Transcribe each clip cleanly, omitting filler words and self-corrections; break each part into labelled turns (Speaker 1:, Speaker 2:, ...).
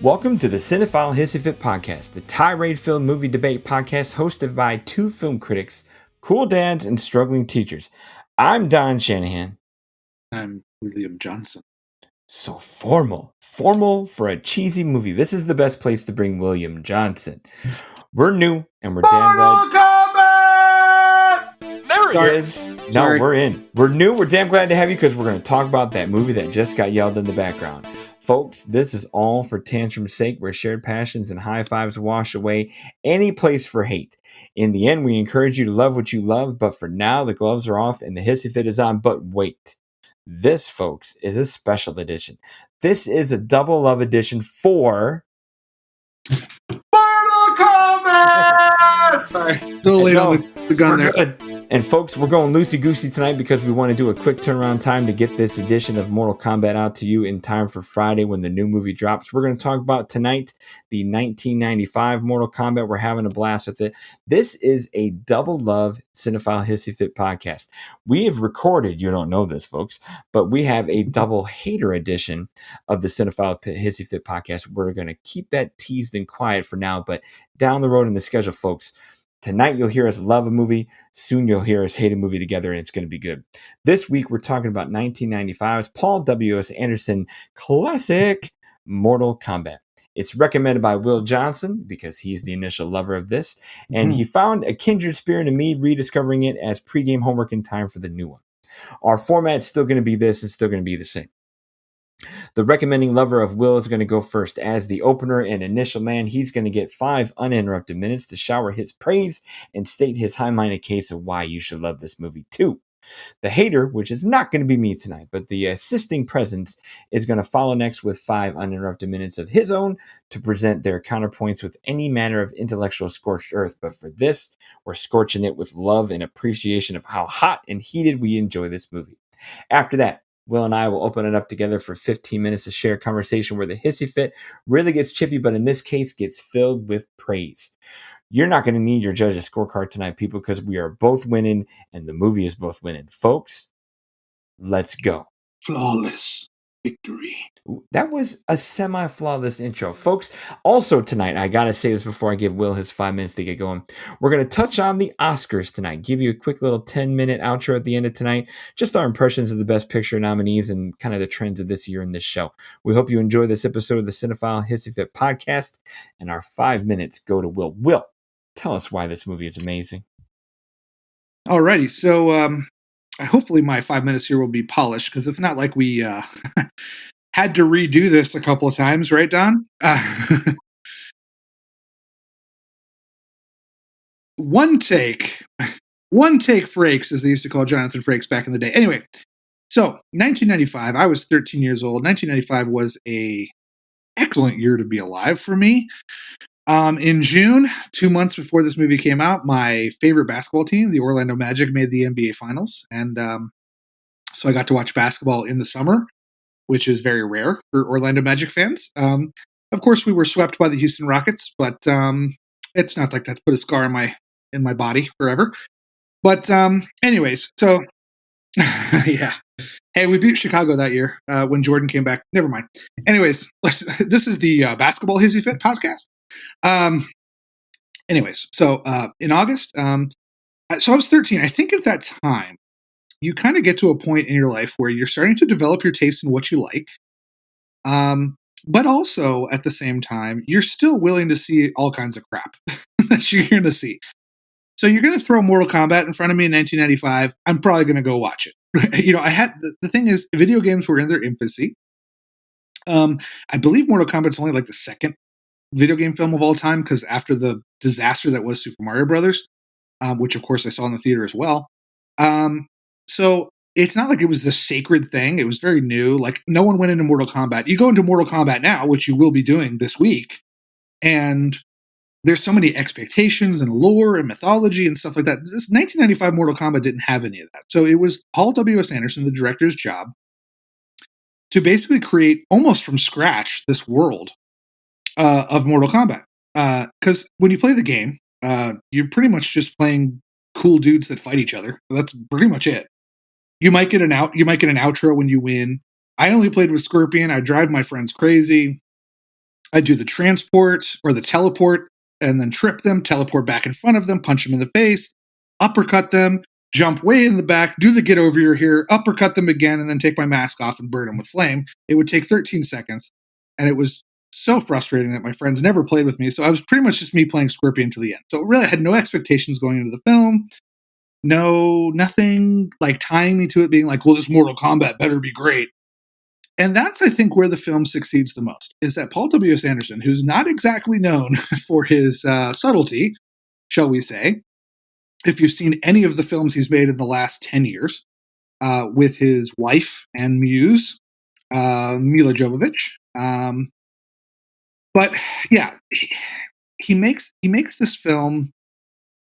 Speaker 1: Welcome to the Cinephile Hissy podcast, the tirade-filled movie debate podcast hosted by two film critics, cool dads, and struggling teachers. I'm Don Shanahan.
Speaker 2: I'm William Johnson.
Speaker 1: So formal for a cheesy movie. This is the best place to bring William Johnson. We're new, and we're damn glad. There it is. No, we're in. We're new. We're damn glad to have you because we're going to talk about that movie that just got yelled in the background. Folks, this is all for tantrum's sake, where shared passions and high fives wash away any place for hate. In the end, we encourage you to love what you love, but for now, the gloves are off and the hissy fit is on. But wait, this, folks, is a special edition. This is a double love edition for
Speaker 2: Mortal Kombat! Sorry, a little late on the gun there.
Speaker 1: Good. And folks, we're going loosey-goosey tonight because we want to do a quick turnaround time to get this edition of Mortal Kombat out to you in time for Friday when the new movie drops. We're going to talk about tonight the 1995 Mortal Kombat. We're having a blast with it. This is a double love Cinephile Hissy Fit podcast. We have recorded, you don't know this, folks, but we have a double hater edition of the Cinephile Hissy Fit podcast. We're going to keep that teased and quiet for now, but down the road in the schedule, folks, tonight you'll hear us love a movie. Soon you'll hear us hate a movie together, and it's going to be good. This week we're talking about 1995's Paul W.S. Anderson classic Mortal Kombat. It's recommended by Will Johnson because he's the initial lover of this, and he found a kindred spirit in me rediscovering it as pregame homework in time for the new one. Our format's still going to be this and still going to be the same. The recommending lover of Will is going to go first. As the opener and initial man, he's going to get 5 uninterrupted minutes to shower his praise and state his high-minded case of why you should love this movie too. The hater, which is not going to be me tonight, but the assisting presence is going to follow next with 5 uninterrupted minutes of his own to present their counterpoints with any manner of intellectual scorched earth. But for this, we're scorching it with love and appreciation of how hot and heated we enjoy this movie. After that, Will and I will open it up together for 15 minutes to share conversation where the hissy fit really gets chippy, but in this case gets filled with praise. You're not going to need your judge's scorecard tonight, people, because we are both winning and the movie is both winning. Folks, let's go.
Speaker 2: Flawless victory.
Speaker 1: That was a semi-flawless intro. Folks, also tonight, I got to say this before I give Will his 5 minutes to get going. We're going to touch on the Oscars tonight, give you a quick little 10-minute outro at the end of tonight, just our impressions of the Best Picture nominees and kind of the trends of this year in this show. We hope you enjoy this episode of the Cinephile Hissy Fit podcast, and our 5 minutes go to Will. Will, tell us why this movie is amazing.
Speaker 2: Alrighty, so hopefully my 5 minutes here will be polished because it's not like we had to redo this a couple of times, right, Don? One take Frakes, as they used to call Jonathan Frakes back in the day. Anyway, so 1995, I was 13 years old. 1995 was a excellent year to be alive for me. In June, 2 months before this movie came out, my favorite basketball team, the Orlando Magic, made the NBA Finals. And so I got to watch basketball in the summer, which is very rare for Orlando Magic fans. Of course, we were swept by the Houston Rockets, but it's not like that put a scar in my body forever. But anyways, so yeah. Hey, we beat Chicago that year when Jordan came back. Never mind. Anyways, this is the Basketball Hissy Fit podcast. Anyways, so in August, so I was 13. I think at that time, you kind of get to a point in your life where you're starting to develop your taste in what you like. But also at the same time, you're still willing to see all kinds of crap that you're going to see. So you're going to throw Mortal Kombat in front of me in 1995. I'm probably going to go watch it. I had the thing is, video games were in their infancy. I believe Mortal Kombat's only like the second video game film of all time because after the disaster that was Super Mario Brothers, which of course I saw in the theater as well. So it's not like it was the sacred thing. It was very new. Like no one went into Mortal Kombat. You go into Mortal Kombat now, which you will be doing this week, and there's so many expectations and lore and mythology and stuff like that. This 1995 Mortal Kombat didn't have any of that. So it was Paul W.S. Anderson, the director's job, to basically create almost from scratch this world of Mortal Kombat. Because when you play the game, you're pretty much just playing cool dudes that fight each other. That's pretty much it. You might get an outro when you win. I only played with Scorpion. I drive my friends crazy. I'd do the transport or the teleport and then trip them, teleport back in front of them, punch them in the face, uppercut them, jump way in the back, do the get over here, uppercut them again, and then take my mask off and burn them with flame. It would take 13 seconds. And it was so frustrating that my friends never played with me. So I was pretty much just me playing Scorpion to the end. So really, I had no expectations going into the film. Nothing like tying me to it being like, well, this Mortal Kombat better be great. And that's, I think, where the film succeeds the most, is that Paul W.S. Anderson, who's not exactly known for his subtlety, shall we say, if you've seen any of the films he's made in the last 10 years, with his wife and muse, Mila Jovovich. But yeah, he makes this film,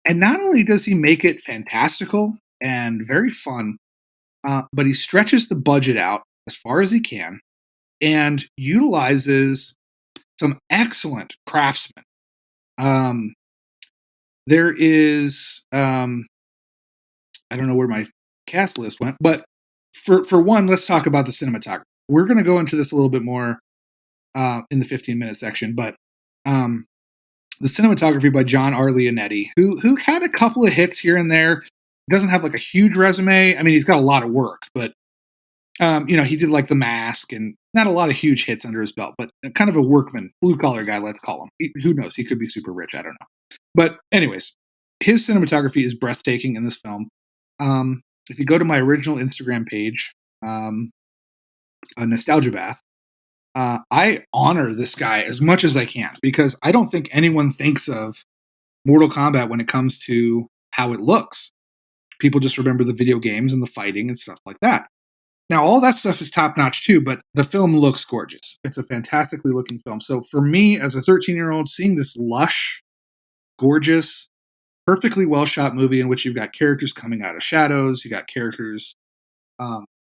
Speaker 2: and not only does he make it fantastical and very fun, but he stretches the budget out as far as he can and utilizes some excellent craftsmen. Um, there is, I don't know where my cast list went, but for one, let's talk about the cinematography. We're going to go into this a little bit more in the 15-minute section, but the cinematography by John R. Leonetti, who had a couple of hits here and there. Doesn't have like a huge resume. I mean, he's got a lot of work, but he did like The Mask and not a lot of huge hits under his belt, but kind of a workman, blue collar guy, let's call him. Who knows? He could be super rich. I don't know. But anyways, his cinematography is breathtaking in this film. If you go to my original Instagram page, a Nostalgia Bath, I honor this guy as much as I can because I don't think anyone thinks of Mortal Kombat when it comes to how it looks. People just remember the video games and the fighting and stuff like that. Now, all that stuff is top notch too, but the film looks gorgeous. It's a fantastically looking film. So for me, as a 13-year-old, seeing this lush, gorgeous, perfectly well shot movie in which you've got characters coming out of shadows, you got characters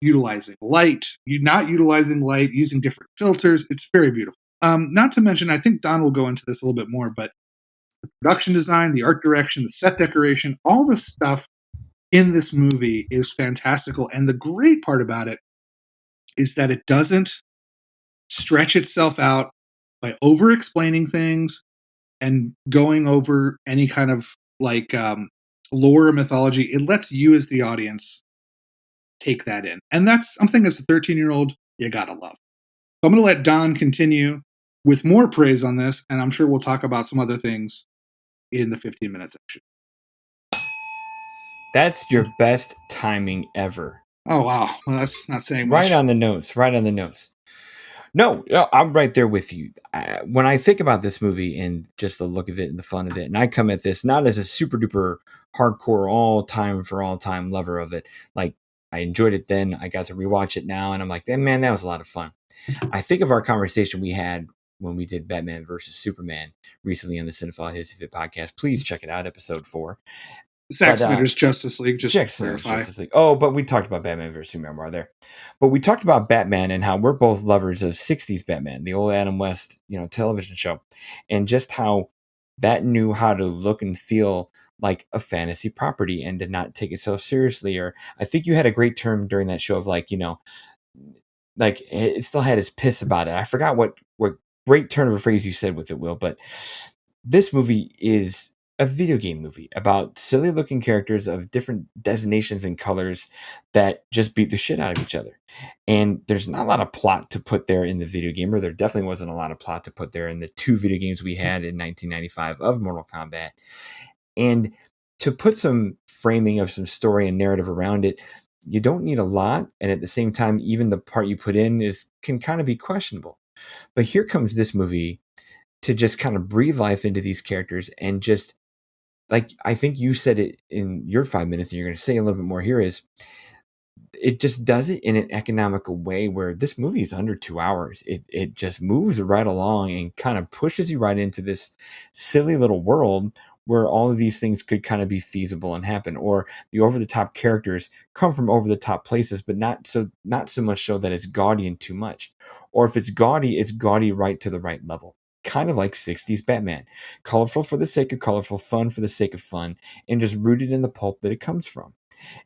Speaker 2: utilizing light, you not utilizing light, using different filters. It's very beautiful. Not to mention, I think Don will go into this a little bit more, but the production design, the art direction, the set decoration, all the stuff in this movie is fantastical. And the great part about it is that it doesn't stretch itself out by over explaining things and going over any kind of like lore or mythology. It lets you as the audience take that in. And that's something as a 13-year-old you gotta love. So I'm going to let Don continue with more praise on this, and I'm sure we'll talk about some other things in the 15-minute section.
Speaker 1: That's your best timing ever.
Speaker 2: Oh, wow. Well, that's not saying much.
Speaker 1: Right on the nose. Right on the nose. No, I'm right there with you. When I think about this movie and just the look of it and the fun of it, and I come at this not as a super duper hardcore all time lover of it. Like, I enjoyed it then. I got to rewatch it now, and I'm like, man, that was a lot of fun. I think of our conversation we had when we did Batman versus Superman recently on the Cinephile Hissy podcast. Please check it out, episode 4.
Speaker 2: Zack Snyder's Justice League, just to clarify.
Speaker 1: Justice League. Oh, but we talked about Batman versus Superman more there. But we talked about Batman and how we're both lovers of 60s Batman, the old Adam West, television show, and just how that knew how to look and feel like a fantasy property and did not take itself seriously. Or I think you had a great term during that show of like it still had his piss about it. I forgot what great turn of a phrase you said with it, Will, but this movie is a video game movie about silly looking characters of different designations and colors that just beat the shit out of each other. And there's not a lot of plot to put there in the video game, or there definitely wasn't a lot of plot to put there in the 2 video games we had in 1995 of Mortal Kombat. And to put some framing of some story and narrative around it, you don't need a lot. And at the same time, even the part you put in can kind of be questionable. But here comes this movie to just kind of breathe life into these characters and just, like, I think you said it in your 5 minutes, and you're going to say a little bit more here, is it just does it in an economical way where this movie is under 2 hours. It just moves right along and kind of pushes you right into this silly little world where all of these things could kind of be feasible and happen, or the over the top characters come from over the top places, but not so much so that it's gaudy and too much. Or if it's gaudy right to the right level. Kind of like 60s Batman. Colorful for the sake of colorful, fun for the sake of fun, and just rooted in the pulp that it comes from.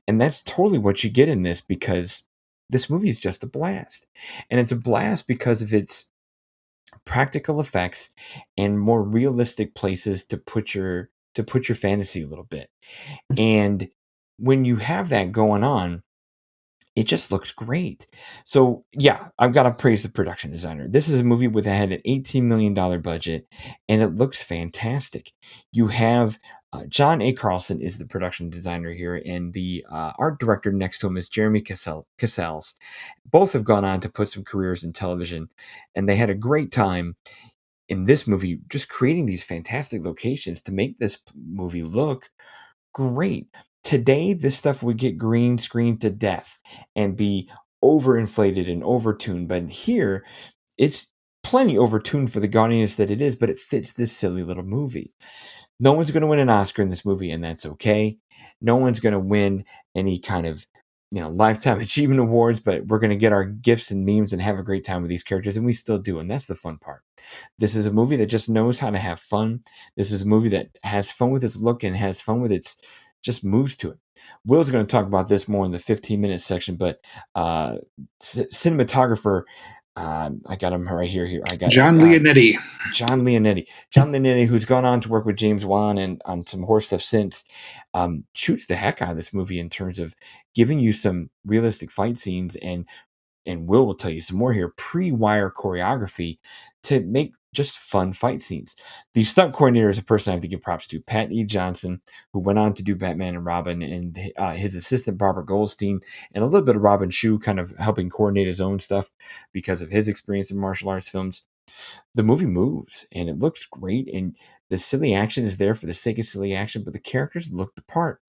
Speaker 1: And that's totally what you get in this, because this movie is just a blast. And it's a blast because of its practical effects and more realistic places to put your fantasy a little bit. And when you have that going on, it just looks great. So yeah, I've got to praise the production designer. This is a movie with had an $18 million budget, and it looks fantastic. You have John A. Carlson is the production designer here, and the art director next to him is Jeremy Cassells. Both have gone on to put some careers in television, and they had a great time in this movie just creating these fantastic locations to make this movie look great. Today, this stuff would get green screened to death and be overinflated and overtuned. But here, it's plenty overtuned for the gaudiness that it is, but it fits this silly little movie. No one's going to win an Oscar in this movie, and that's okay. No one's going to win any kind of lifetime achievement awards, but we're going to get our gifts and memes and have a great time with these characters, and we still do, and that's the fun part. This is a movie that just knows how to have fun. This is a movie that has fun with its look and has fun with its just moves to it. Will's going to talk about this more in the 15-minute section, but cinematographer, I got him right here. I got
Speaker 2: John Leonetti.
Speaker 1: John Leonetti, who's gone on to work with James Wan and on some horror stuff since, shoots the heck out of this movie in terms of giving you some realistic fight scenes and Will tell you some more here, pre-wire choreography to make just fun fight scenes. The stunt coordinator is a person I have to give props to, Pat E. Johnson, who went on to do Batman and Robin, and his assistant, Barbara Goldstein, and a little bit of Robin Shue kind of helping coordinate his own stuff because of his experience in martial arts films. The movie moves, and it looks great, and the silly action is there for the sake of silly action, but the characters look the part,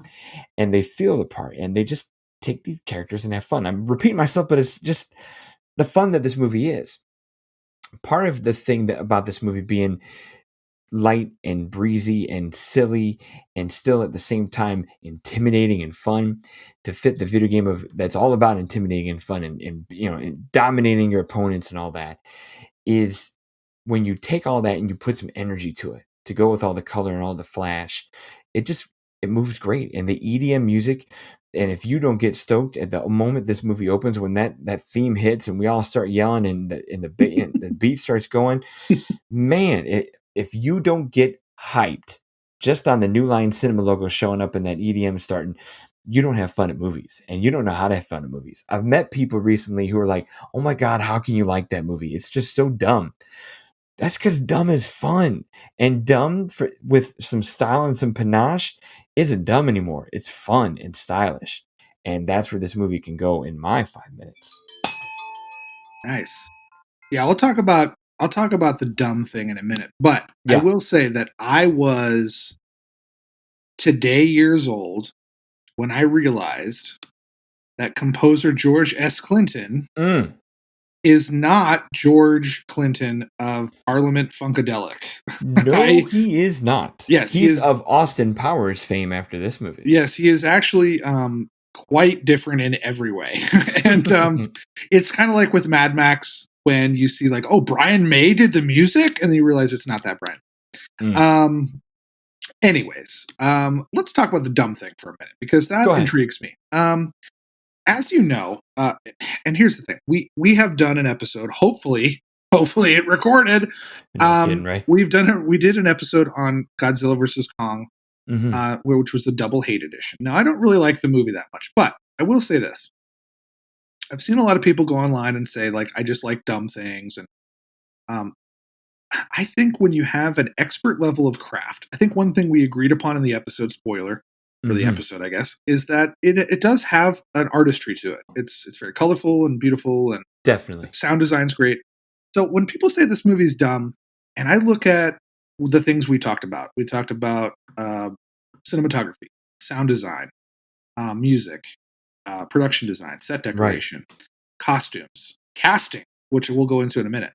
Speaker 1: and they feel the part, and they just take these characters and have fun. I'm repeating myself, but it's just the fun that this movie is. Part of the thing about this movie being light and breezy and silly and still at the same time intimidating and fun to fit the video game of that's all about intimidating and fun and dominating your opponents and all that is when you take all that and you put some energy to it to go with all the color and all the flash, it moves great. And the EDM music, and if you don't get stoked at the moment this movie opens, when that theme hits and we all start yelling and the beat starts going, man, if you don't get hyped just on the New Line Cinema logo showing up and that EDM starting, you don't have fun at movies, and you don't know how to have fun at movies. I've met people recently who are like, oh my God, how can you like that movie? It's just so dumb. That's because dumb is fun, and dumb with some style and some panache isn't dumb anymore. It's fun and stylish, and that's where this movie can go in my 5 minutes.
Speaker 2: Nice. Yeah, I'll talk about the dumb thing in a minute, but yeah. I will say that I was today years old when I realized that composer George S. Clinton is not George Clinton of Parliament Funkadelic.
Speaker 1: No, he is not.
Speaker 2: Yes,
Speaker 1: he's of Austin Powers fame after this movie.
Speaker 2: Yes, he is actually quite different in every way. And it's kind of like with Mad Max when you see like, oh, Brian May did the music, and you realize it's not that Brian. Anyways, let's talk about the dumb thing for a minute, because that intrigues me. As you know, and here's the thing, we have done an episode, hopefully it recorded.
Speaker 1: No kidding, right?
Speaker 2: We did an episode on Godzilla vs. Kong, which was the double hate edition. Now, I don't really like the movie that much, but I will say this. I've seen a lot of people go online and say, like, I just like dumb things. And I think when you have an expert level of craft, I think one thing we agreed upon in the episode, spoiler for the episode, I guess, is that it does have an artistry to it. It's very colorful and beautiful, and
Speaker 1: definitely
Speaker 2: sound design's great. So when people say this movie's dumb, and I look at the things we talked about cinematography, sound design, music, production design, set decoration, costumes, casting, which we'll go into in a minute.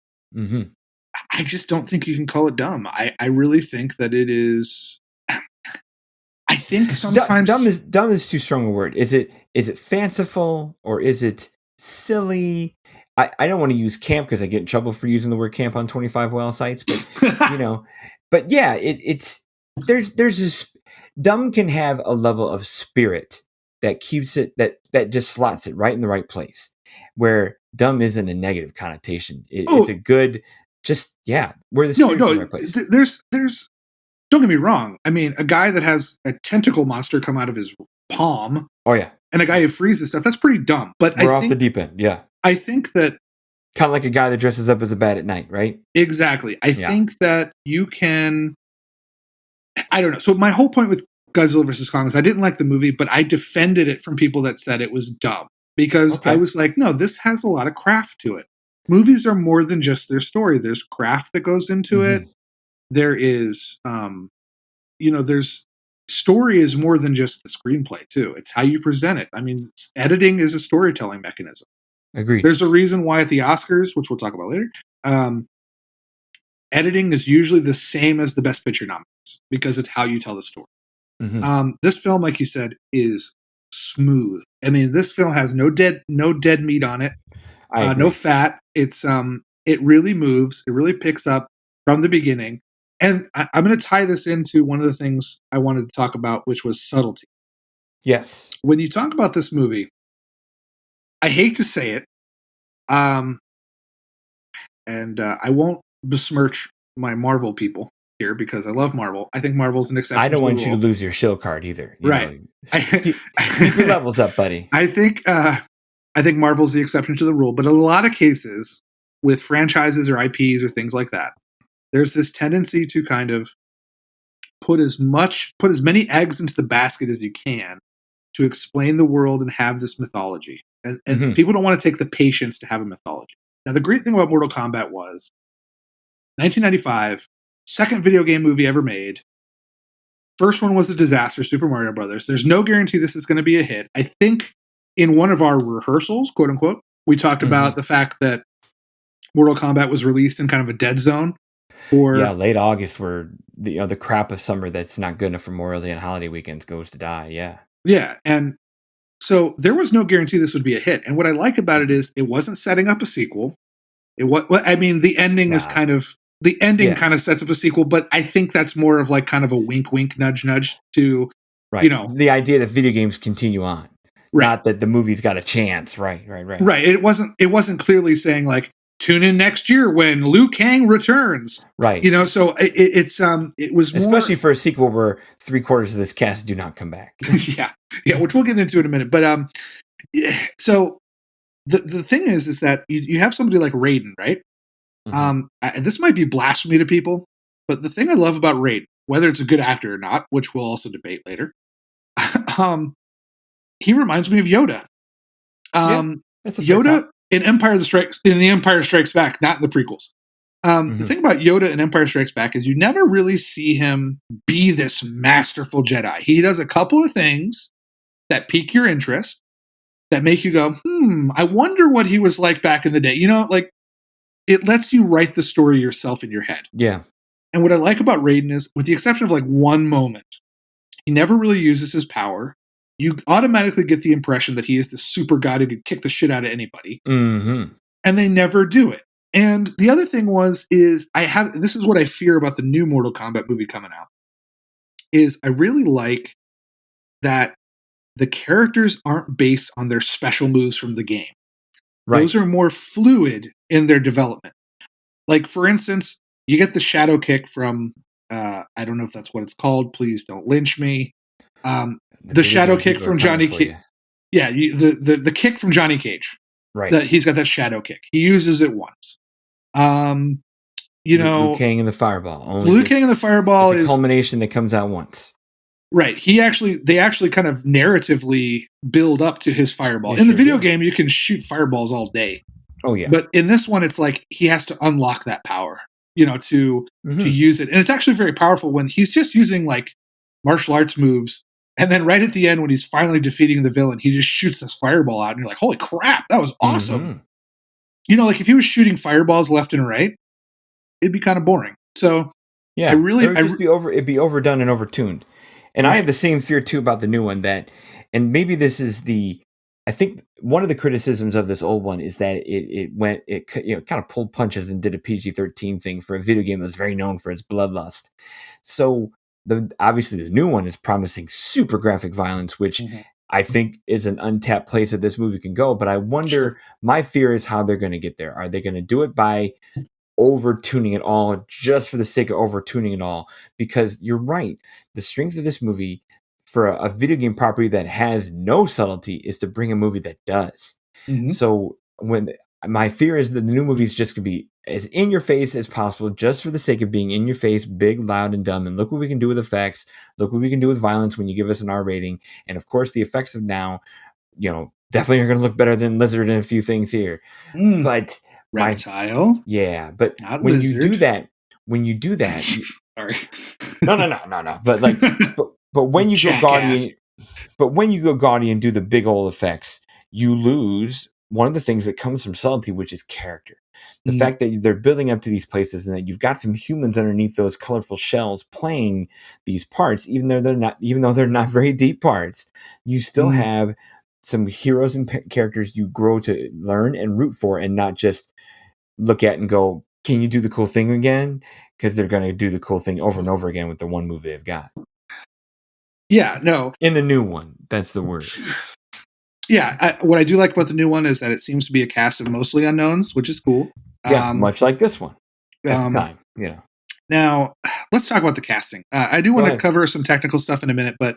Speaker 2: I just don't think you can call it dumb. I really think that it is. I think sometimes
Speaker 1: dumb is too strong a word. Is it fanciful, or is it silly? I don't want to use camp because I get in trouble for using the word camp on 25 Well sites, but but yeah, it's there's this dumb can have a level of spirit that keeps it that just slots it right in the right place, where dumb isn't a negative connotation. It's a good just where the
Speaker 2: No,
Speaker 1: spirit's
Speaker 2: no,
Speaker 1: in the right place.
Speaker 2: there's. Don't get me wrong. I mean, a guy that has a tentacle monster come out of his palm,
Speaker 1: Oh yeah,
Speaker 2: and a guy who freezes stuff. That's pretty dumb. But
Speaker 1: we're off the deep end. Yeah,
Speaker 2: I think that
Speaker 1: kind of like a guy that dresses up as a bat at night, right?
Speaker 2: exactly. I think that you can. I don't know. So my whole point with Godzilla versus Kong is I didn't like the movie, but I defended it from people that said it was dumb because I was like, no, this has a lot of craft to it. Movies are more than just their story. There's craft that goes into it. There is, there's story is more than just the screenplay too. It's how you present it. I mean, editing is a storytelling mechanism.
Speaker 1: Agreed.
Speaker 2: There's a reason why at the Oscars, which we'll talk about later, editing is usually the same as the Best Picture nominees because it's how you tell the story. This film, like you said, is smooth. I mean, this film has no dead meat on it, no fat. It's it really moves. It really picks up from the beginning. And I'm going to tie this into one of the things I wanted to talk about, which was subtlety.
Speaker 1: Yes.
Speaker 2: When you talk about this movie, I hate to say it, and I won't besmirch my Marvel people here because I love Marvel. I think Marvel's an exception.
Speaker 1: I don't want you to lose your shill card either.
Speaker 2: Right.
Speaker 1: Keep your levels up, buddy.
Speaker 2: I think Marvel's the exception to the rule, but in a lot of cases with franchises or IPs or things like that, there's this tendency to kind of put as many eggs into the basket as you can to explain the world and have this mythology. And people don't want to take the patience to have a mythology. Now, the great thing about Mortal Kombat was 1995, second video game movie ever made. First one was a disaster, Super Mario Brothers. There's no guarantee this is going to be a hit. I think in one of our rehearsals, quote unquote, we talked about the fact that Mortal Kombat was released in kind of a dead zone.
Speaker 1: Late August, where the crap of summer that's not good enough for Memorial Day and holiday weekends goes to die. Yeah,
Speaker 2: and so there was no guarantee this would be a hit. And what I like about it is it wasn't setting up a sequel. The ending is kind of kind of sets up a sequel, but I think that's more of like kind of a wink, wink, nudge, nudge to
Speaker 1: the idea that video games continue on, not that the movie's got a chance. Right.
Speaker 2: It wasn't clearly saying like, tune in next year when Liu Kang returns.
Speaker 1: Right.
Speaker 2: So it was more,
Speaker 1: especially for a sequel where 3/4 of this cast do not come back.
Speaker 2: yeah, which we'll get into in a minute. But so the thing is that you have somebody like Raiden, right? This might be blasphemy to people, but the thing I love about Raiden, whether it's a good actor or not, which we'll also debate later, he reminds me of Yoda.
Speaker 1: That's a
Speaker 2: Yoda in The Empire Strikes Back, not in the prequels. The thing about Yoda in Empire Strikes Back is you never really see him be this masterful Jedi. He does a couple of things that pique your interest, that make you go, I wonder what he was like back in the day. Like it lets you write the story yourself in your head.
Speaker 1: Yeah.
Speaker 2: And what I like about Raiden is, with the exception of like one moment, he never really uses his power. You automatically get the impression that he is the super god who could kick the shit out of anybody. And they never do it. And the other thing is this is what I fear about the new Mortal Kombat movie coming out, is I really like that the characters aren't based on their special moves from the game. Right. Those are more fluid in their development. Like, for instance, you get the shadow kick from, I don't know if that's what it's called. Please don't lynch me. The shadow kick from Johnny Cage. Yeah, the kick from Johnny Cage.
Speaker 1: Right.
Speaker 2: He's got that shadow kick. He uses it once.
Speaker 1: Liu Kang and the fireball.
Speaker 2: Liu Kang and the fireball
Speaker 1: is a culmination that comes out once.
Speaker 2: Right. They actually kind of narratively build up to his fireball. In the video game, you can shoot fireballs all day.
Speaker 1: Oh yeah.
Speaker 2: But in this one, it's like he has to unlock that power, to use it. And it's actually very powerful when he's just using like martial arts moves. And then right at the end, when he's finally defeating the villain, he just shoots this fireball out. And you're like, holy crap, that was awesome. Like if he was shooting fireballs left and right, it'd be kind of boring. So
Speaker 1: yeah, it'd be overdone and overtuned. And I have the same fear too about the new one, and maybe this is I think one of the criticisms of this old one is that it kind of pulled punches and did a PG-13 thing for a video game that was very known for its bloodlust. So obviously the new one is promising super graphic violence, which I think is an untapped place that this movie can go. But I wonder, my fear is how they're going to get there. Are they going to do it by over tuning it all just for the sake of over tuning it all. Because you're right, the strength of this movie for a video game property that has no subtlety is to bring a movie that does.
Speaker 2: Mhm.
Speaker 1: So when my fear is that the new movie is just going to be as in your face as possible, just for the sake of being in your face, big, loud, and dumb. And look what we can do with effects. Look what we can do with violence when you give us an R rating. And of course, the effects of now, definitely are going to look better than Lizard and a few things here.
Speaker 2: Mm.
Speaker 1: But
Speaker 2: Reptile,
Speaker 1: but
Speaker 2: not
Speaker 1: when
Speaker 2: lizard.
Speaker 1: you do that,
Speaker 2: Sorry.
Speaker 1: no. But when you go Guardian, do the big old effects, you lose one of the things that comes from subtlety, which is character. The fact that they're building up to these places and that you've got some humans underneath those colorful shells playing these parts, even though they're not very deep parts, you still have some heroes and characters you grow to learn and root for, and not just look at and go, can you do the cool thing again? Because they're going to do the cool thing over and over again with the one move they've got.
Speaker 2: Yeah, no.
Speaker 1: In the new one, that's the word.
Speaker 2: Yeah, what I do like about the new one is that it seems to be a cast of mostly unknowns, which is cool.
Speaker 1: Yeah, much like this one at the time.
Speaker 2: Now, let's talk about the casting. I do want to cover some technical stuff in a minute, but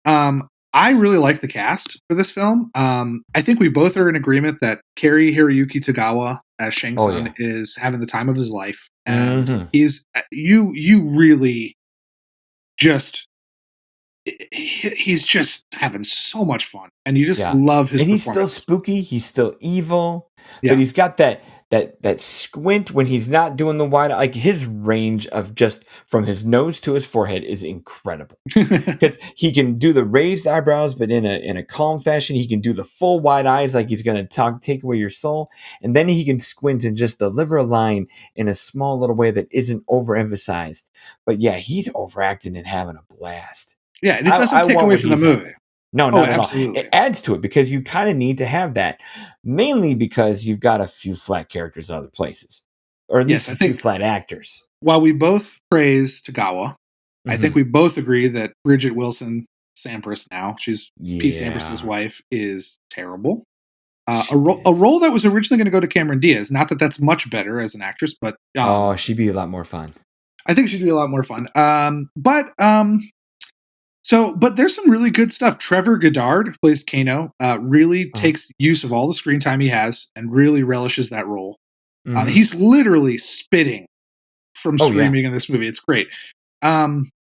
Speaker 2: I really like the cast for this film. I think we both are in agreement that Cary Hiroyuki Tagawa as Shang Tsung is having the time of his life, and he's you really just he's just having so much fun, and you just love his.
Speaker 1: And he's still spooky. He's still evil, but he's got that squint when he's not doing the wide. Like his range of just from his nose to his forehead is incredible, because he can do the raised eyebrows, but in a calm fashion. He can do the full wide eyes, like he's going to take away your soul, and then he can squint and just deliver a line in a small little way that isn't overemphasized. But yeah, he's overacting and having a blast.
Speaker 2: Yeah, and it doesn't take away from the movie.
Speaker 1: No, not at all. It adds to it because you kind of need to have that, mainly because you've got a few flat characters other places, or at least a few flat actors.
Speaker 2: While we both praise Tagawa, I think we both agree that Bridget Wilson Sampras, now she's Pete Sampras' wife, is terrible. A role that was originally going to go to Cameron Diaz. Not that that's much better as an actress, but
Speaker 1: she'd be a lot more fun.
Speaker 2: I think she'd be a lot more fun. But there's some really good stuff. Trevor Goddard, who plays Kano, really takes use of all the screen time he has and really relishes that role. He's literally spitting from screaming in this movie. It's great. One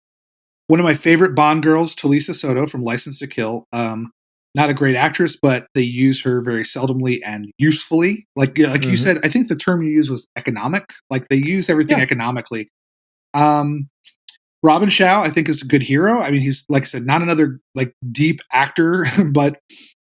Speaker 2: of my favorite Bond girls, Talisa Soto from License to Kill. Not a great actress, but they use her very seldomly and usefully. Like you said, I think the term you used was economic. Like they use everything economically. Robin Shao, I think, is a good hero. I mean, he's, like I said, not another like deep actor, but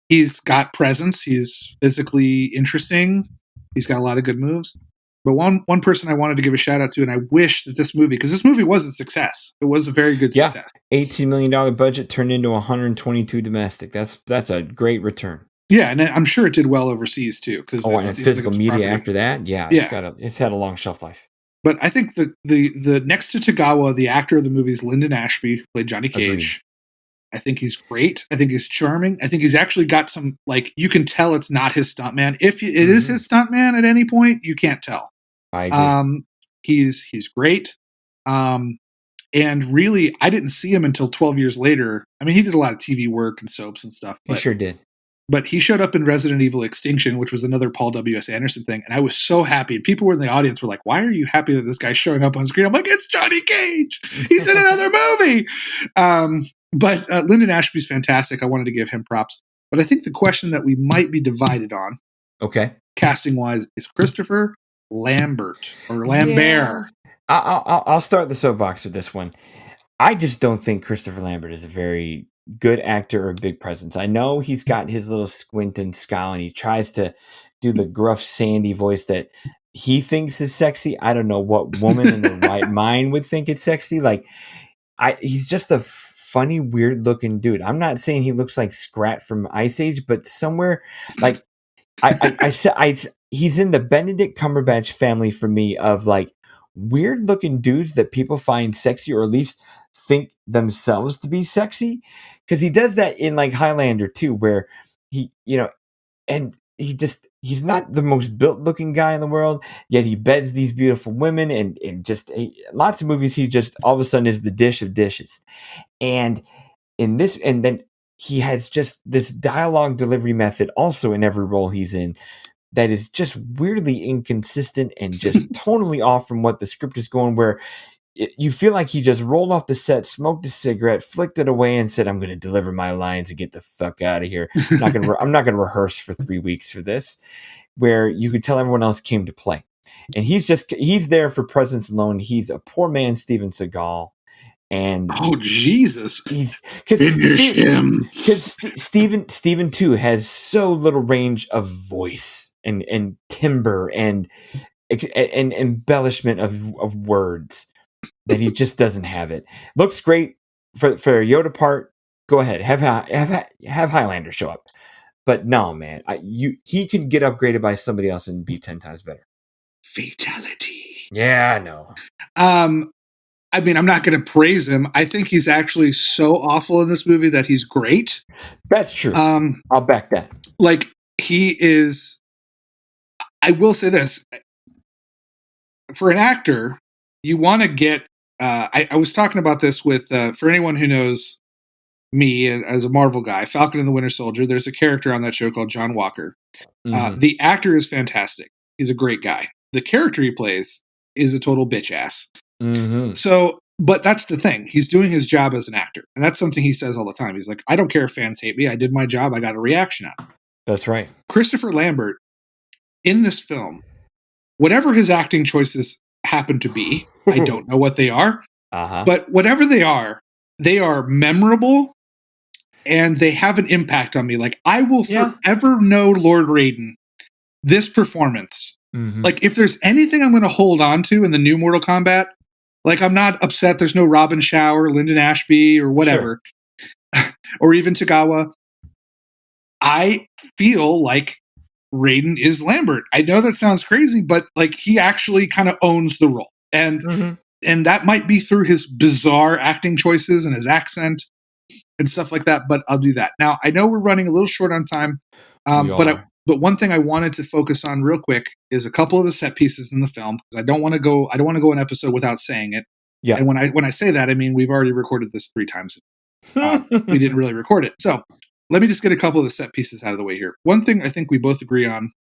Speaker 2: he's got presence. He's physically interesting. He's got a lot of good moves. But one person I wanted to give a shout out to, and I wish that this movie, because this movie was a success. It was a very good success.
Speaker 1: $18 million budget turned into 122 domestic. That's a great return.
Speaker 2: Yeah, and I'm sure it did well overseas too.
Speaker 1: And physical media after that, it's had a long shelf life.
Speaker 2: But I think the next to Tagawa, the actor of the movie is Lyndon Ashby, who played Johnny Cage. Agreed. I think he's great. I think he's charming. I think he's actually got some, like, you can tell it's not his stuntman. If it is his stuntman at any point, you can't tell.
Speaker 1: I agree.
Speaker 2: He's great. And really, I didn't see him until 12 years later. I mean, he did a lot of TV work and soaps and stuff.
Speaker 1: He sure did.
Speaker 2: But he showed up in Resident Evil Extinction, which was another Paul W.S. Anderson thing. And I was so happy. And people were in the audience were like, why are you happy that this guy's showing up on screen? I'm like, it's Johnny Cage. He's in another movie. But Lyndon Ashby's fantastic. I wanted to give him props. But I think the question that we might be divided on, casting-wise, is Christopher Lambert or Lambert.
Speaker 1: I'll start the soapbox with this one. I just don't think Christopher Lambert is a very good actor or big presence. I know he's got his little squint and scowl, and he tries to do the gruff, sandy voice that he thinks is sexy. I don't know what woman in the right mind would think it's sexy. Like, he's just a funny, weird-looking dude. I'm not saying he looks like Scrat from Ice Age, but somewhere like he's in the Benedict Cumberbatch family for me of like weird-looking dudes that people find sexy, or at least think themselves to be sexy, because he does that in like Highlander too, where he, and he's not the most built looking guy in the world, yet he beds these beautiful women, and lots of movies he just all of a sudden is the dish of dishes. And in this, and then he has just this dialogue delivery method also in every role he's in that is just weirdly inconsistent and just tonally off from what the script is going, where you feel like he just rolled off the set, smoked a cigarette, flicked it away, and said, "I'm going to deliver my lines and get the fuck out of here. I'm not going to rehearse for 3 weeks for this." Where you could tell everyone else came to play, and he's there for presence alone. He's a poor man, Steven Seagal, and
Speaker 2: oh Jesus,
Speaker 1: he's
Speaker 2: finish him.
Speaker 1: Because Steven too has so little range of voice and timbre and embellishment of words that he just doesn't have it. Looks great for a Yoda part. Go ahead, have Highlander show up. But no, man, he could get upgraded by somebody else and be 10 times better.
Speaker 2: Fatality.
Speaker 1: Yeah, I know.
Speaker 2: I mean, I'm not going to praise him. I think he's actually so awful in this movie that he's great.
Speaker 1: That's true. I'll back that.
Speaker 2: Like, he is. I will say this: for an actor, you want to get. I was talking about this with for anyone who knows me as a Marvel guy, Falcon and the Winter Soldier. There's a character on that show called John Walker. Mm-hmm. The actor is fantastic. He's a great guy. The character he plays is a total bitch ass.
Speaker 1: Mm-hmm.
Speaker 2: So, but that's the thing. He's doing his job as an actor. And that's something he says all the time. He's like, I don't care if fans hate me. I did my job. I got a reaction out of it.
Speaker 1: That's right.
Speaker 2: Christopher Lambert, in this film, whatever his acting choices happen to be, I don't know what they are. But whatever they are memorable and they have an impact on me. Like, I will forever know Lord Raiden, this performance. Mm-hmm. Like, if there's anything I'm going to hold on to in the new Mortal Kombat, like, I'm not upset there's no Robin Shaw or Lyndon Ashby or whatever, or even Tagawa. I feel like Raiden is Lambert. I know that sounds crazy, but like, he actually kind of owns the role. And and that might be through his bizarre acting choices and his accent and stuff like that, but I'll do that. Now, I know we're running a little short on time, but one thing I wanted to focus on real quick is a couple of the set pieces in the film, because I don't want to go an episode without saying it. Yeah. And when I say that, I mean, we've already recorded this 3 times. We didn't really record it. So let me just get a couple of the set pieces out of the way here. One thing I think we both agree on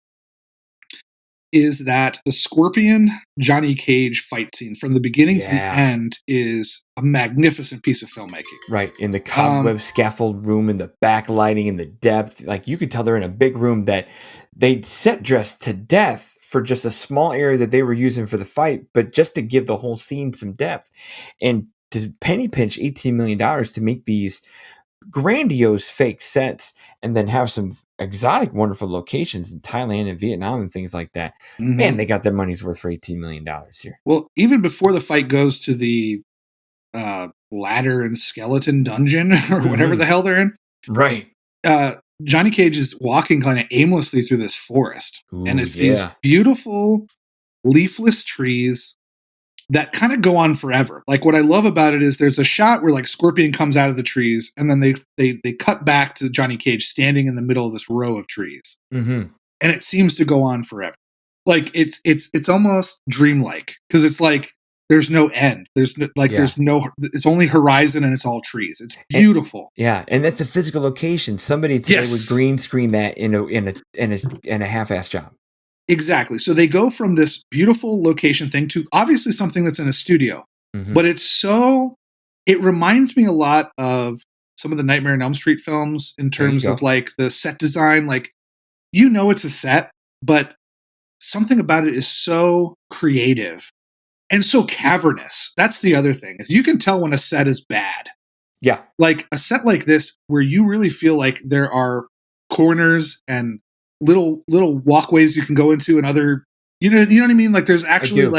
Speaker 2: is that the Scorpion Johnny Cage fight scene from the beginning to the end is a magnificent piece of filmmaking.
Speaker 1: Right. In the cobweb scaffold room, in the backlighting, in the depth. Like, you could tell they're in a big room that they set dressed to death for just a small area that they were using for the fight, but just to give the whole scene some depth. And to penny pinch $18 million to make these grandiose fake sets and then have some exotic, wonderful locations in Thailand and Vietnam and things like that. Mm-hmm. Man, they got their money's worth for $18 million here.
Speaker 2: Well, even before the fight goes to the ladder and skeleton dungeon or whatever the hell they're in.
Speaker 1: Right.
Speaker 2: Johnny Cage is walking kind of aimlessly through this forest. And it's these beautiful leafless trees that kind of go on forever. Like, what I love about it is there's a shot where like Scorpion comes out of the trees, and then they cut back to Johnny Cage standing in the middle of this row of trees, and it seems to go on forever. Like, it's almost dreamlike, because it's like there's no end. There's no, it's only horizon and it's all trees. It's beautiful.
Speaker 1: And that's a physical location. Somebody today would green screen that in a half-ass job.
Speaker 2: Exactly. So they go from this beautiful location thing to obviously something that's in a studio, but it reminds me a lot of some of the Nightmare on Elm Street films in terms of like the set design. Like, it's a set, but something about it is so creative and so cavernous. That's the other thing, is you can tell when a set is bad.
Speaker 1: Yeah.
Speaker 2: Like a set like this, where you really feel like there are corners and little walkways you can go into, and other, you know what I mean? Like, there's actually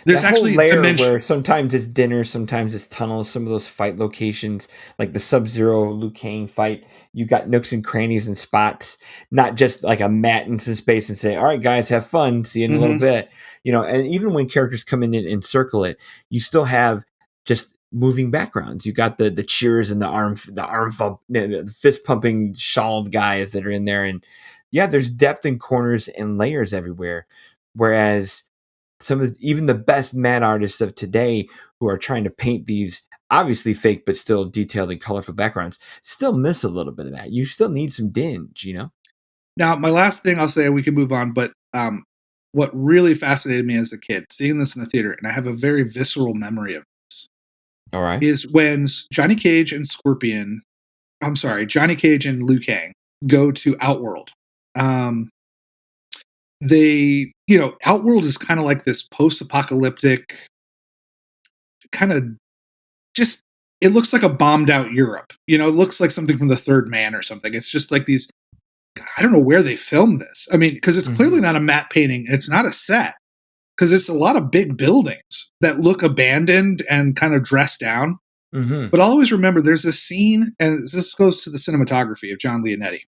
Speaker 2: there's actually
Speaker 1: layer
Speaker 2: dimension
Speaker 1: where sometimes it's dinner, sometimes it's tunnels. Some of those fight locations, like the Sub-Zero Liu Kang fight, you got nooks and crannies and spots, not just like a mat in some space and say, all right, guys, have fun, see you in a little bit. And even when characters come in and circle it, you still have just moving backgrounds. You got the cheers and the fist pumping shawled guys that are in there, and yeah, there's depth in corners and layers everywhere. Whereas even the best matte artists of today who are trying to paint these obviously fake but still detailed and colorful backgrounds still miss a little bit of that. You still need some dinge, you know?
Speaker 2: Now, my last thing I'll say, we can move on, but what really fascinated me as a kid, seeing this in the theater, and I have a very visceral memory of this,
Speaker 1: All right.
Speaker 2: is when Johnny Cage and Johnny Cage and Liu Kang go to Outworld. Outworld is kind of like this post-apocalyptic kind of just, it looks like a bombed out Europe. It looks like something from the Third Man or something. It's just like these, I don't know where they filmed this. I mean, because it's clearly not a matte painting. It's not a set, because it's a lot of big buildings that look abandoned and kind of dressed down. But I'll always remember there's a scene, and this goes to the cinematography of John Leonetti.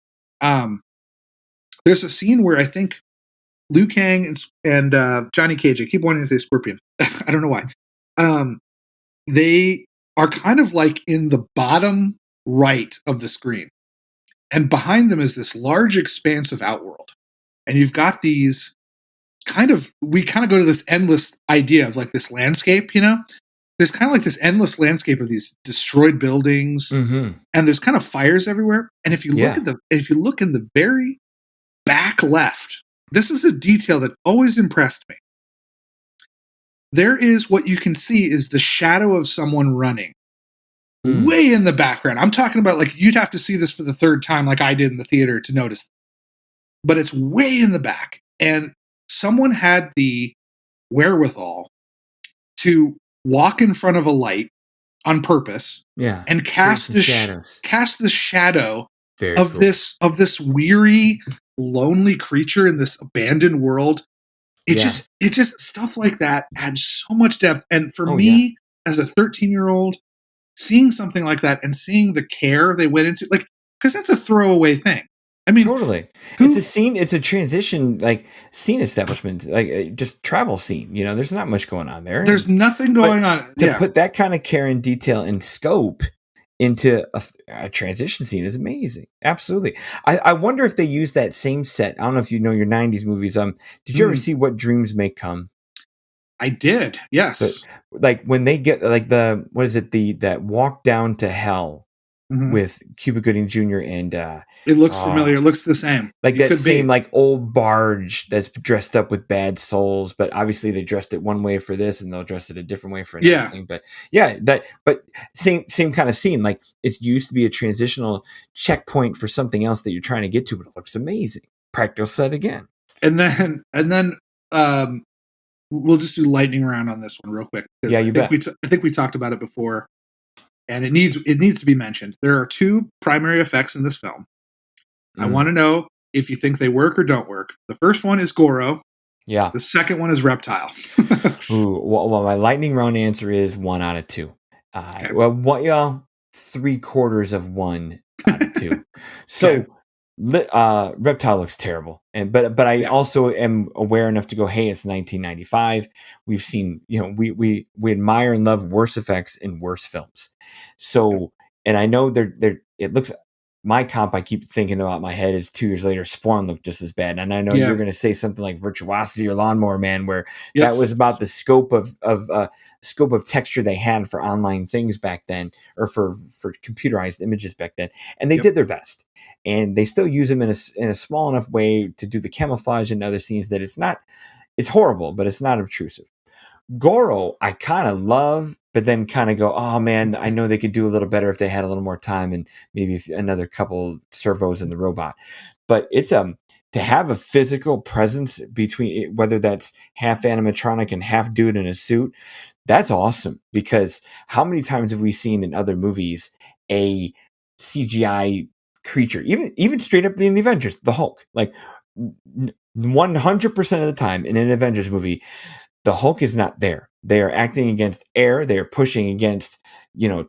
Speaker 2: There's a scene where I think Liu Kang and Johnny Cage, I keep wanting to say Scorpion. I don't know why. They are kind of like in the bottom right of the screen. And behind them is this large expanse of Outworld. And you've got these we kind of go to this endless idea of like this landscape, There's kind of like this endless landscape of these destroyed buildings, and there's kind of fires everywhere. And if you look in the very back left, this is a detail that always impressed me. There is, what you can see is the shadow of someone running way in the background. I'm talking about, like, you'd have to see this for the third time like I did in the theater to notice. But it's way in the back. And someone had the wherewithal to walk in front of a light on purpose, and cast the shadow
Speaker 1: Very
Speaker 2: of
Speaker 1: cool.
Speaker 2: this weary, lonely creature in this abandoned world. It just stuff like that adds so much depth. And for me, as a 13-year-old, seeing something like that and seeing the care they went into, like, because that's a throwaway thing. I mean,
Speaker 1: totally. It's a scene. It's a transition, like scene establishment, like just travel scene. There's not much going on there.
Speaker 2: There's nothing going on.
Speaker 1: To put that kind of care and detail and scope into a transition scene is amazing. Absolutely. I wonder if they use that same set. I don't know if you know your 90s movies. Did you ever see What Dreams May Come?
Speaker 2: I did. Yes.
Speaker 1: But, like, when they get like that walk down to hell with Cuba Gooding Jr. and
Speaker 2: it looks familiar. It looks the same.
Speaker 1: Like that same like old barge that's dressed up with bad souls, but obviously they dressed it one way for this and they'll dress it a different way for another thing. But same kind of scene. Like, it's used to be a transitional checkpoint for something else that you're trying to get to, but it looks amazing. Practical set again.
Speaker 2: And then we'll just do lightning round on this one real quick.
Speaker 1: Yeah, you bet.
Speaker 2: I think we talked about it before, and it needs to be mentioned. There are two primary effects in this film. I want to know if you think they work or don't work. The first one is Goro.
Speaker 1: Yeah.
Speaker 2: The second one is Reptile.
Speaker 1: Ooh, well, my lightning round answer is 1 out of 2. Okay. Well, 3/4 of 1 out of 2. So, Reptile looks terrible, but I also am aware enough to go, hey, it's 1995. We've seen, we admire and love worse effects in worse films. So, and I know it looks. My comp I keep thinking about in my head is 2 years later, Spawn looked just as bad. And I know you're going to say something like Virtuosity or Lawnmower Man, where that was about the scope of texture they had for online things back then, or for computerized images back then. And they did their best. And they still use them in a small enough way to do the camouflage in other scenes that it's horrible, but it's not obtrusive. Goro, I kind of love, but then kind of go, oh man, I know they could do a little better if they had a little more time and maybe another couple servos in the robot. But it's to have a physical presence between, whether that's half animatronic and half dude in a suit, that's awesome. Because how many times have we seen in other movies a CGI creature, even straight up in the Avengers, the Hulk, like 100% of the time in an Avengers movie, the Hulk is not there. They are acting against air. They are pushing against,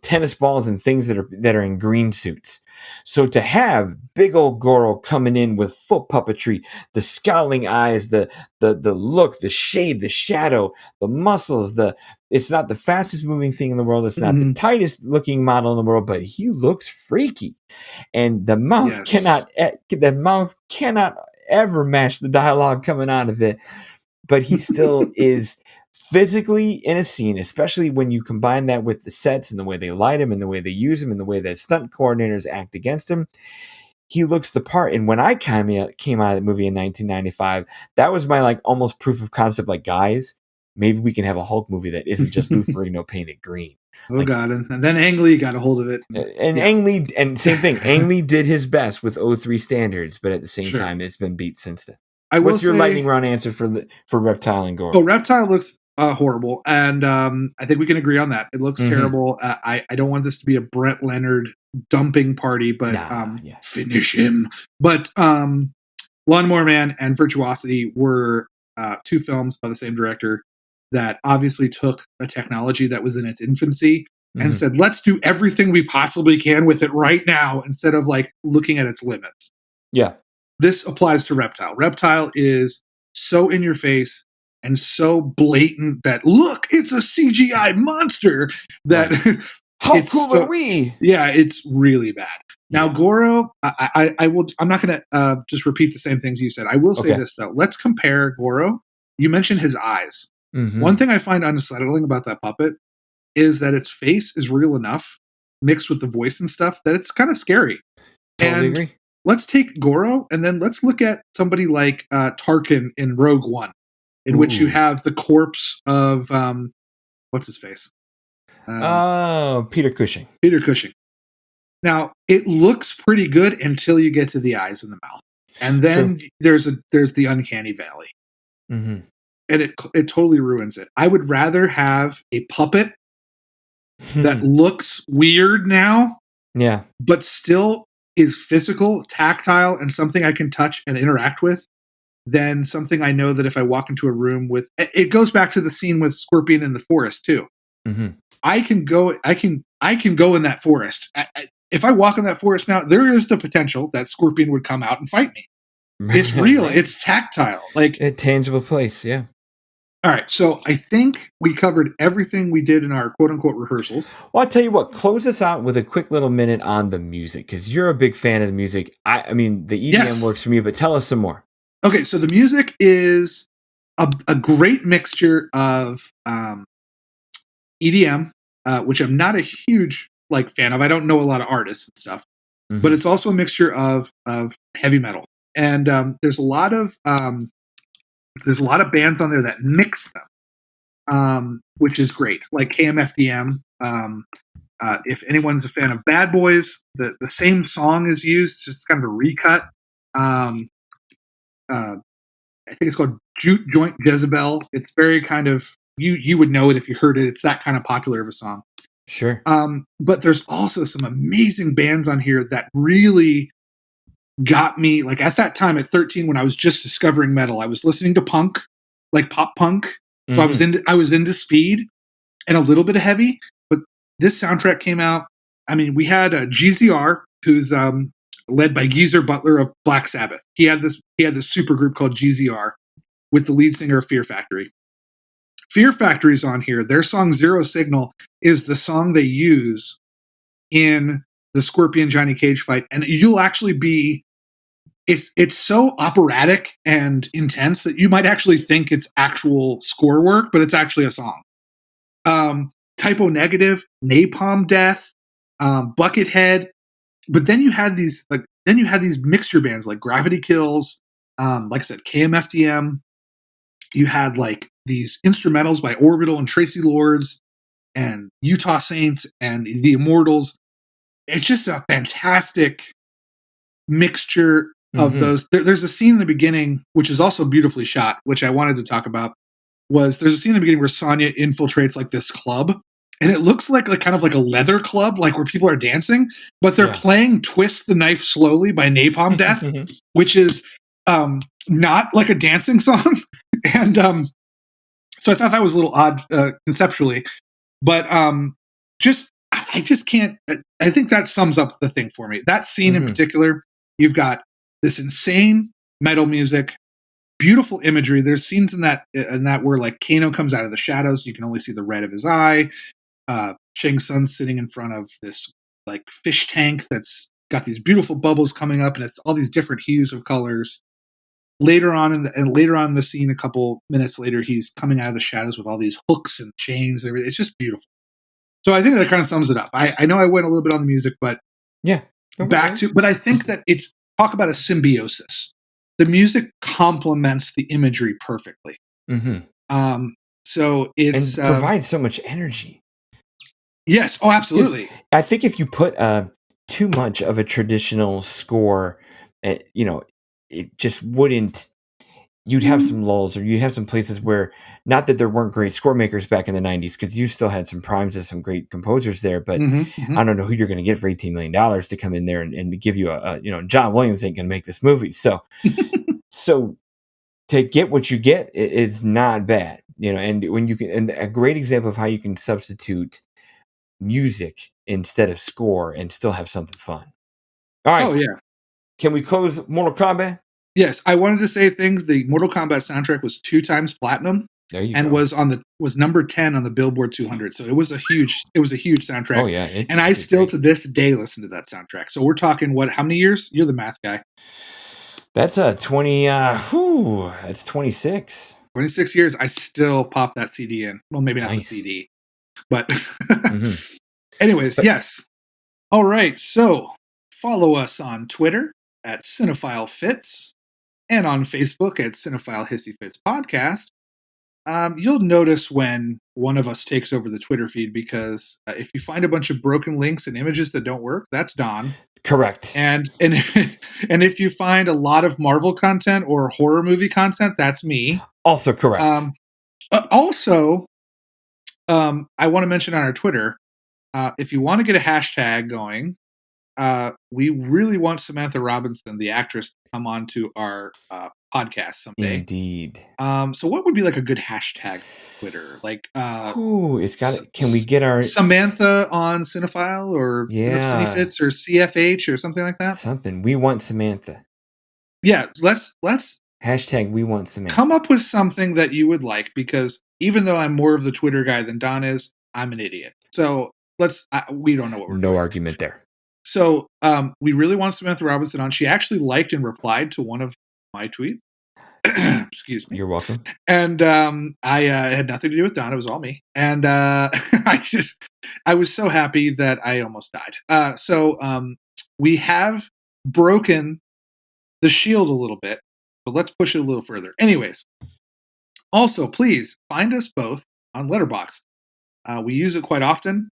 Speaker 1: tennis balls and things that are in green suits. So to have big old Goro coming in with full puppetry, the scowling eyes, the look, the shade, the shadow, the muscles, it's not the fastest moving thing in the world. It's not the tightest looking model in the world, but he looks freaky. And the mouth cannot ever match the dialogue coming out of it. But he still is physically in a scene, especially when you combine that with the sets and the way they light him and the way they use him and the way that stunt coordinators act against him. He looks the part. And when I came out of the movie in 1995, that was my almost proof of concept. Guys, maybe we can have a Hulk movie that isn't just Lou Ferrigno painted green.
Speaker 2: Oh God! And then Ang Lee got a hold of it,
Speaker 1: and Ang Lee, and same thing. Ang Lee did his best with 03 standards, but at the same time, it's been beat since then. What's your lightning round answer for Reptile and Goro?
Speaker 2: So Reptile looks horrible, and I think we can agree on that. It looks terrible. I don't want this to be a Brett Leonard dumping party, but finish him. But Lawnmower Man and Virtuosity were two films by the same director that obviously took a technology that was in its infancy and said, let's do everything we possibly can with it right now instead of looking at its limits.
Speaker 1: Yeah.
Speaker 2: This applies to Reptile. Reptile is so in your face and so blatant that, look, it's a CGI monster that
Speaker 1: how cool are we?
Speaker 2: Yeah, it's really bad. Now, Goro, I'm not going to just repeat the same things you said. I will say this, though. Let's compare Goro. You mentioned his eyes. One thing I find unsettling about that puppet is that its face is real enough, mixed with the voice and stuff, that it's kind of scary.
Speaker 1: Totally agree.
Speaker 2: Let's take Goro, and then let's look at somebody like Tarkin in Rogue One, in which you have the corpse of, what's his face?
Speaker 1: Peter Cushing.
Speaker 2: Peter Cushing. Now, it looks pretty good until you get to the eyes and the mouth. And then there's the uncanny valley. And it totally ruins it. I would rather have a puppet that looks weird now, but still is physical, tactile, and something I can touch and interact with, than something I know that if I walk into a room with, it goes back to the scene with Scorpion in the forest too. I can go in that forest. If I walk in that forest now, there is the potential that Scorpion would come out and fight me. It's real. It's tactile. A
Speaker 1: tangible place. Yeah.
Speaker 2: All right, so I think we covered everything we did in our quote-unquote rehearsals.
Speaker 1: Well, I'll tell you what, close us out with a quick little minute on the music, because you're a big fan of the music. I mean, the EDM works for me, but tell us some more.
Speaker 2: Okay, so the music is a great mixture of EDM, which I'm not a huge fan of. I don't know a lot of artists and stuff, but it's also a mixture of heavy metal. And there's a lot of bands on there that mix them, which is great. Like KMFDM. If anyone's a fan of Bad Boys, the same song is used, just kind of a recut. I think it's called Joint Jezebel. It's very kind of, you would know it if you heard it. It's that kind of popular of a song.
Speaker 1: Sure.
Speaker 2: But there's also some amazing bands on here that really got me. At that time at 13, when I was just discovering metal, I was listening to punk, pop punk. So I was into speed and a little bit of heavy. But this soundtrack came out. I mean, we had GZR, who's led by Geezer Butler of Black Sabbath. He had this super group called GZR with the lead singer of Fear Factory. Fear Factory's on here. Their song Zero Signal is the song they use in the Scorpion Johnny Cage fight, and you'll actually be, it's so operatic and intense that you might actually think it's actual score work, but it's actually a song. Typo Negative, Napalm Death, Buckethead, but then you had these mixture bands like Gravity Kills, like I said, KMFDM. You had these instrumentals by Orbital and Tracy Lords and Utah Saints and the Immortals. It's just a fantastic mixture of those. There's a scene in the beginning, which is also beautifully shot, which I wanted to talk about. There's a scene in the beginning where Sonya infiltrates this club, and it looks like kind of like a leather club, where people are dancing, but they're playing Twist the Knife Slowly by Napalm Death, which is not like a dancing song. And So I thought that was a little odd conceptually, but I just can't. I think that sums up the thing for me. That scene in particular, you've got this insane metal music, beautiful imagery. There's scenes in that where like Kano comes out of the shadows. You can only see the red of his eye. Shang Tsung's sitting in front of this like fish tank that's got these beautiful bubbles coming up, and it's all these different hues of colors. Later on in the scene, a couple minutes later, he's coming out of the shadows with all these hooks and chains and everything. It's just beautiful. So I think that kind of sums it up. I know I went a little bit on the music, but
Speaker 1: yeah,
Speaker 2: but I think that it's talk about a symbiosis. The music complements the imagery perfectly. So it's
Speaker 1: and provides so much energy.
Speaker 2: Yes. Oh, absolutely.
Speaker 1: I think if you put too much of a traditional score, it just wouldn't. You'd have some lulls, or you'd have some places where, not that there weren't great score makers back in the 90s, because you still had some primes of some great composers there, but I don't know who you're going to get for $18 million to come in there and give you John Williams ain't going to make this movie. So, so to get what you get, it's not bad, and when you can, and a great example of how you can substitute music instead of score and still have something fun. All right.
Speaker 2: Oh, yeah.
Speaker 1: Can we close Mortal Kombat?
Speaker 2: Yes, I wanted to say things. The Mortal Kombat soundtrack was 2 times platinum, and
Speaker 1: go.
Speaker 2: was number 10 on the Billboard 200. So it was a huge soundtrack.
Speaker 1: Oh yeah,
Speaker 2: and I still to this day listen to that soundtrack. So we're talking how many years? You're the math guy.
Speaker 1: That's 20. That's 26.
Speaker 2: 26 years. I still pop that CD in. Well, maybe not the CD, but anyways, yes. All right. So follow us on Twitter at Cinephile Fits. And on Facebook at Cinephile Hissy Fits Podcast. You'll notice when one of us takes over the Twitter feed, because if you find a bunch of broken links and images that don't work, that's Don.
Speaker 1: Correct.
Speaker 2: And if you find a lot of Marvel content or horror movie content, that's me.
Speaker 1: Also correct.
Speaker 2: Also, I want to mention on our Twitter, if you want to get a hashtag going, we really want Samantha Robinson, the actress, to come on to our podcast someday.
Speaker 1: Indeed.
Speaker 2: So what would be like a good hashtag Twitter? Like,
Speaker 1: it's got it. Can we get our
Speaker 2: Samantha on Cinephile or Cinefits or CFH or something like that?
Speaker 1: Something. We want Samantha.
Speaker 2: Yeah, let's
Speaker 1: hashtag we want Samantha.
Speaker 2: Come up with something that you would like, because even though I'm more of the Twitter guy than Don is, I'm an idiot. So we don't know what we're doing.
Speaker 1: No argument there.
Speaker 2: So we really want Samantha Robinson on. She actually liked and replied to one of my tweets. Excuse me.
Speaker 1: You're welcome.
Speaker 2: And I had nothing to do with Don. It was all me. And I was so happy that I almost died. So we have broken the shield a little bit, but let's push it a little further. Anyways, also, please find us both on Letterboxd. We use it quite often.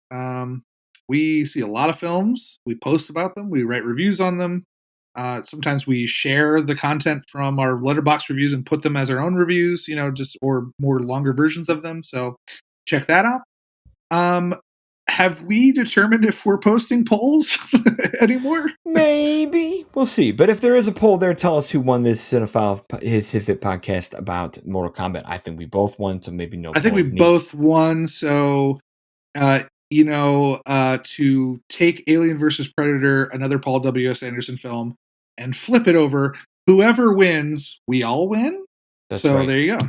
Speaker 2: We see a lot of films. We post about them. We write reviews on them. Sometimes we share the content from our Letterboxd reviews and put them as our own reviews, or more longer versions of them. So check that out. Have we determined if we're posting polls anymore?
Speaker 1: Maybe. We'll see. But if there is a poll there, tell us who won this Cinephile Hissy Fit podcast about Mortal Kombat. I think we both won, so maybe no.
Speaker 2: I think we both won. So, to take Alien vs. Predator, another Paul W.S. Anderson film, and flip it over, whoever wins, we all win.
Speaker 1: That's right.
Speaker 2: There you go.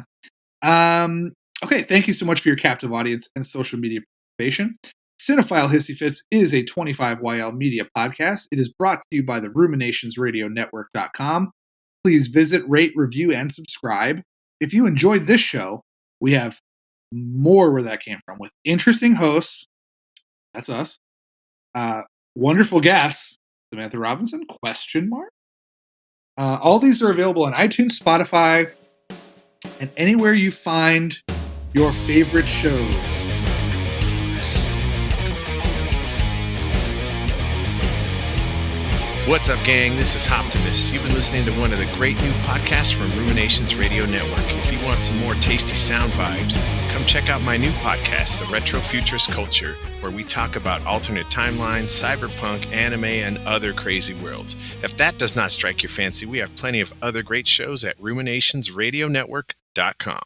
Speaker 2: Okay, thank you so much for your captive audience and social media participation. Cinephile Hissy Fits is a 25YL media podcast. It is brought to you by the ruminationsradionetwork.com. Please visit, rate, review, and subscribe. If you enjoyed this show, we have more where that came from, with interesting hosts. That's us. Wonderful guests. Samantha Robinson? ? All these are available on iTunes, Spotify, and anywhere you find your favorite shows.
Speaker 3: What's up, gang? This is Hoptimus. You've been listening to one of the great new podcasts from Ruminations Radio Network. If you want some more tasty sound vibes, come check out my new podcast, The Retro Futurist Culture, where we talk about alternate timelines, cyberpunk, anime, and other crazy worlds. If that does not strike your fancy, we have plenty of other great shows at ruminationsradionetwork.com.